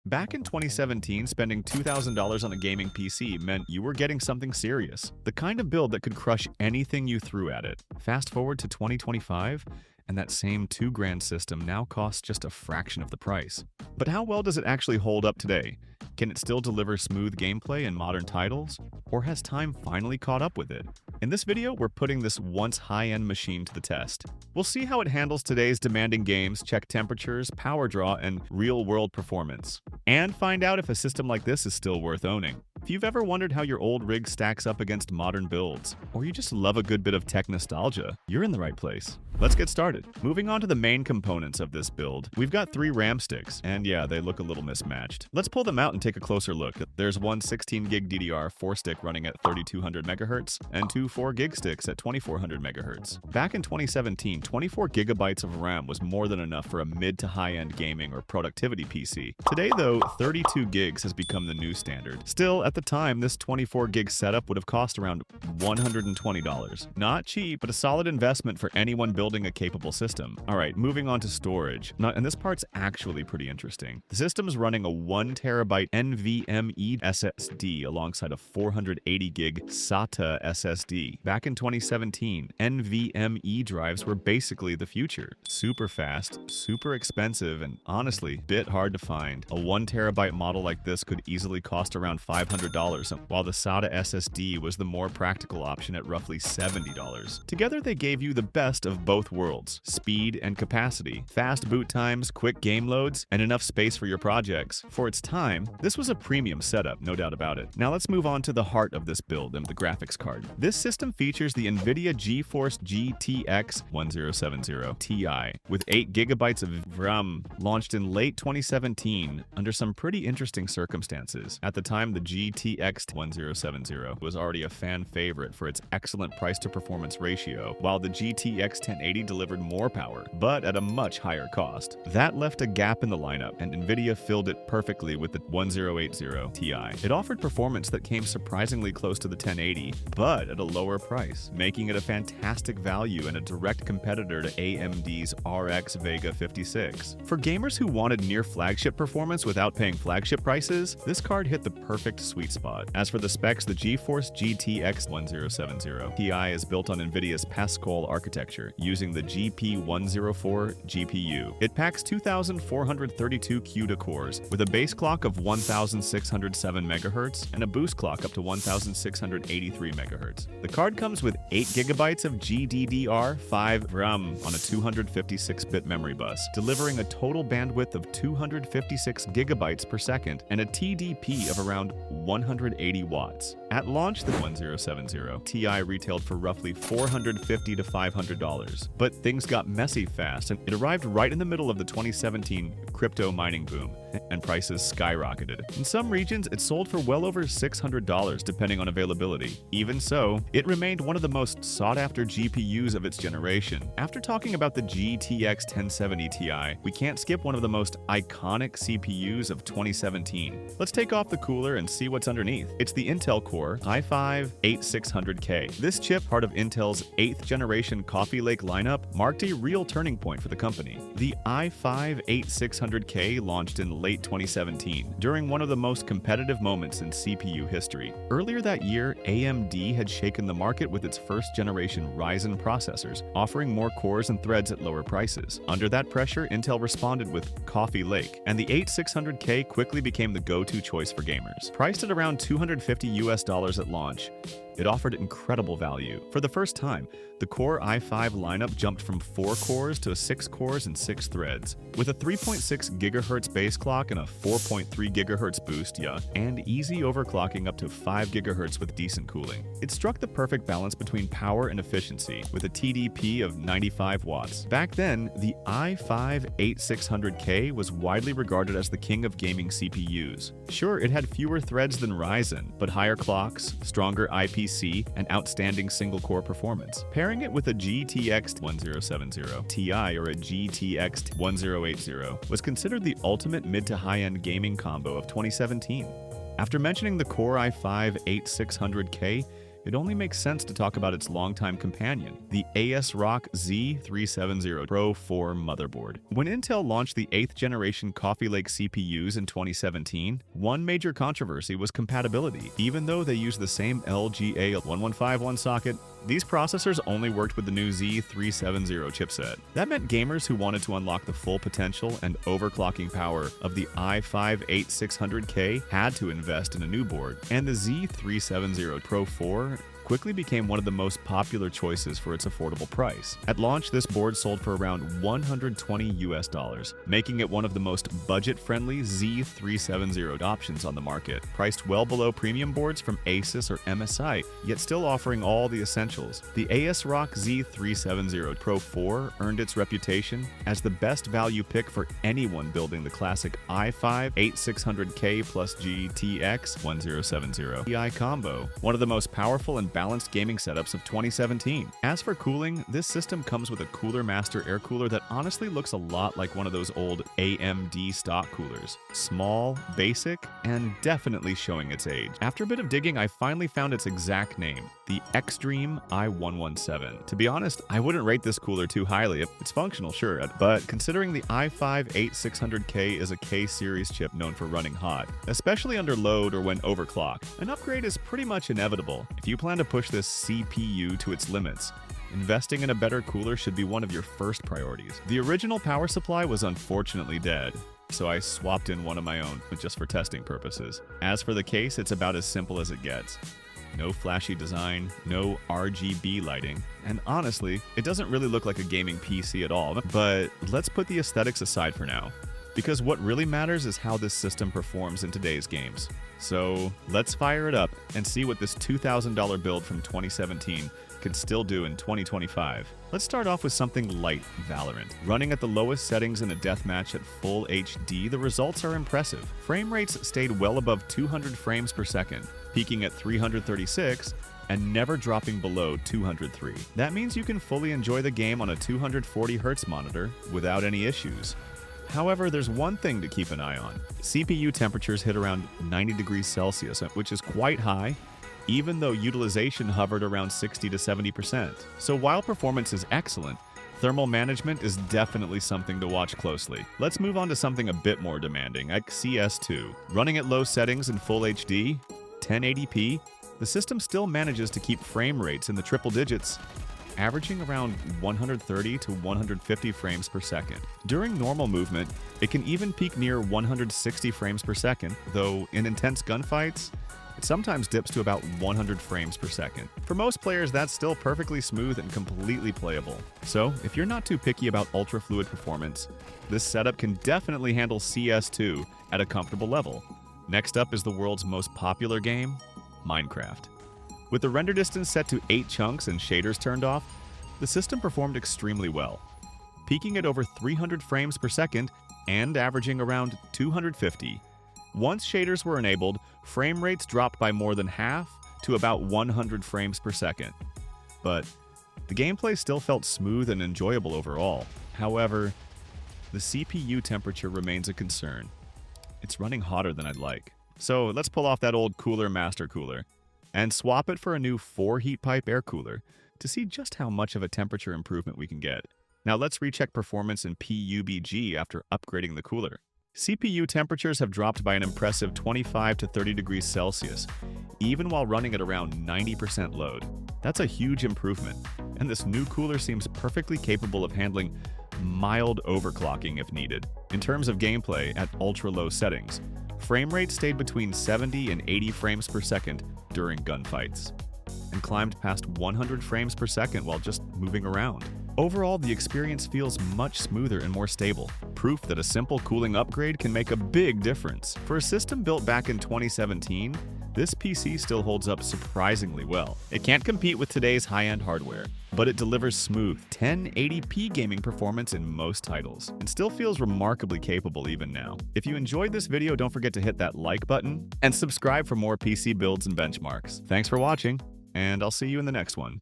Back in 2017, spending $2,000 on a gaming PC meant you were getting something serious, the kind of build that could crush anything you threw at it. Fast forward to 2025, and that same $2,000 system now costs just a fraction of the price. But how well does it actually hold up today? Can it still deliver smooth gameplay in modern titles? Or has time finally caught up with it? In this video, we're putting this once high-end machine to the test. We'll see how it handles today's demanding games, check temperatures, power draw, and real-world performance. And find out if a system like this is still worth owning. If you've ever wondered how your old rig stacks up against modern builds, or you just love a good bit of tech nostalgia, you're in the right place. Let's get started. Moving on to the main components of this build, we've got 3 RAM sticks, and yeah, they look a little mismatched. Let's pull them out and take a closer look. There's one 16GB DDR 4-stick running at 3200 MHz, and 2 4GB sticks at 2400 MHz. Back in 2017, 24GB of RAM was more than enough for a mid to high-end gaming or productivity PC. Today though, 32GB has become the new standard. Still, at the time, this 24GB setup would have cost around $120. Not cheap, but a solid investment for anyone building a capable system. Alright, moving on to storage. Now, and this part's actually pretty interesting. The system's running a 1TB NVMe SSD alongside a 480GB SATA SSD. Back in 2017, NVMe drives were basically the future. Super fast, super expensive, and honestly, a bit hard to find. A 1TB model like this could easily cost around $500, while the SATA SSD was the more practical option at roughly $70. Together, they gave you the best of both worlds: speed and capacity, fast boot times, quick game loads, and enough space for your projects. For its time, this was a premium setup, no doubt about it. Now let's move on to the heart of this build and the graphics card. This system features the NVIDIA GeForce GTX 1070 Ti with 8GB of RAM, launched in late 2017 under some pretty interesting circumstances. At the time, the GTX 1070 was already a fan favorite for its excellent price-to-performance ratio, while the GTX 1080 delivered more power, but at a much higher cost. That left a gap in the lineup, and NVIDIA filled it perfectly with the 1080 Ti. It offered performance that came surprisingly close to the 1080, but at a lower price, making it a fantastic value and a direct competitor to AMD's RX Vega 56. For gamers who wanted near flagship performance without paying flagship prices, this card hit the perfect sweet spot. As for the specs, the GeForce GTX 1070 Ti is built on NVIDIA's Pascal architecture, using the GP104 GPU. It packs 2,432 CUDA cores, with a base clock of 1,607 MHz and a boost clock up to 1,683 MHz. The card comes with 8GB of GDDR5 RAM on a 256-bit memory bus, delivering a total bandwidth of 256 GB per second and a TDP of around 180 watts. At launch, the 1070 Ti retailed for roughly $450 to $500, but things got messy fast, and it arrived right in the middle of the 2017 crypto mining boom, and prices skyrocketed. In some regions, it sold for well over $600 depending on availability. Even so, it remained one of the most sought-after GPUs of its generation. After talking about the GTX 1070 Ti, we can't skip one of the most iconic CPUs of 2017. Let's take off the cooler and see what's underneath. It's the Intel Core i5-8600K. This chip, part of Intel's 8th generation Coffee Lake lineup, marked a real turning point for the company. The i5-8600K launched in late 2017, during one of the most competitive moments in CPU history. Earlier that year, AMD had shaken the market with its first-generation Ryzen processors, offering more cores and threads at lower prices. Under that pressure, Intel responded with Coffee Lake, and the 8600K quickly became the go-to choice for gamers. Priced at around $250 at launch, it offered incredible value. For the first time, the Core i5 lineup jumped from 4 cores to 6 cores and 6 threads. With a 3.6 GHz base clock and a 4.3 GHz boost, and easy overclocking up to 5 GHz with decent cooling. It struck the perfect balance between power and efficiency, with a TDP of 95 watts. Back then, the i5-8600K was widely regarded as the king of gaming CPUs. Sure, it had fewer threads than Ryzen, but higher clocks, stronger IPC, and outstanding single-core performance. Pairing it with a GTX 1070 Ti or a GTX 1080 was considered the ultimate mid to high-end gaming combo of 2017. After mentioning the Core i5-8600K, it only makes sense to talk about its longtime companion, the ASRock Z370 Pro 4 motherboard. When Intel launched the 8th generation Coffee Lake CPUs in 2017, one major controversy was compatibility. Even though they use the same LGA1151 socket, these processors only worked with the new Z370 chipset. That meant gamers who wanted to unlock the full potential and overclocking power of the i5-8600K had to invest in a new board, and the Z370 Pro 4 quickly became one of the most popular choices for its affordable price. At launch, this board sold for around $120, making it one of the most budget-friendly Z370 options on the market, priced well below premium boards from Asus or MSI, yet still offering all the essentials. The ASRock Z370 Pro 4 earned its reputation as the best value pick for anyone building the classic i5-8600K plus GTX 1070 Ti combo, one of the most powerful and balanced gaming setups of 2017. As for cooling, this system comes with a Cooler Master air cooler that honestly looks a lot like one of those old AMD stock coolers. Small, basic, and definitely showing its age. After a bit of digging, I finally found its exact name, the Extreme i117. To be honest, I wouldn't rate this cooler too highly. It's functional, sure, but considering the i5-8600K is a K-series chip known for running hot, especially under load or when overclocked, an upgrade is pretty much inevitable. If you plan to push this CPU to its limits, investing in a better cooler should be one of your first priorities. The original power supply was unfortunately dead, so I swapped in one of my own just for testing purposes. As for the case, it's about as simple as it gets. No flashy design, no RGB lighting, and honestly, it doesn't really look like a gaming PC at all. But let's put the aesthetics aside for now, because what really matters is how this system performs in today's games. So let's fire it up and see what this $2,000 build from 2017 can still do in 2025. Let's start off with something light, Valorant. Running at the lowest settings in a deathmatch at full HD, the results are impressive. Frame rates stayed well above 200 frames per second, peaking at 336 and never dropping below 203. That means you can fully enjoy the game on a 240Hz monitor without any issues. However, there's one thing to keep an eye on. CPU temperatures hit around 90 degrees Celsius, which is quite high, even though utilization hovered around 60 to 70%. So while performance is excellent, thermal management is definitely something to watch closely. Let's move on to something a bit more demanding, like CS2. Running at low settings in full HD, 1080p, the system still manages to keep frame rates in the triple digits, averaging around 130 to 150 frames per second. During normal movement, it can even peak near 160 frames per second, though in intense gunfights, it sometimes dips to about 100 frames per second. For most players, that's still perfectly smooth and completely playable. So, if you're not too picky about ultra-fluid performance, this setup can definitely handle CS2 at a comfortable level. Next up is the world's most popular game, Minecraft. With the render distance set to 8 chunks and shaders turned off, the system performed extremely well, peaking at over 300 frames per second and averaging around 250. Once shaders were enabled, frame rates dropped by more than half to about 100 frames per second. But the gameplay still felt smooth and enjoyable overall. However, the CPU temperature remains a concern. It's running hotter than I'd like. So let's pull off that old Cooler Master cooler and swap it for a new 4 heat pipe air cooler to see just how much of a temperature improvement we can get. Now let's recheck performance in PUBG after upgrading the cooler. CPU temperatures have dropped by an impressive 25 to 30 degrees Celsius, even while running at around 90% load. That's a huge improvement, and this new cooler seems perfectly capable of handling mild overclocking if needed. In terms of gameplay at ultra-low settings, frame rate stayed between 70 and 80 frames per second during gunfights, and climbed past 100 frames per second while just moving around. Overall, the experience feels much smoother and more stable, proof that a simple cooling upgrade can make a big difference. For a system built back in 2017, this PC still holds up surprisingly well. It can't compete with today's high-end hardware, but it delivers smooth 1080p gaming performance in most titles, and still feels remarkably capable even now. If you enjoyed this video, don't forget to hit that like button and subscribe for more PC builds and benchmarks. Thanks for watching, and I'll see you in the next one.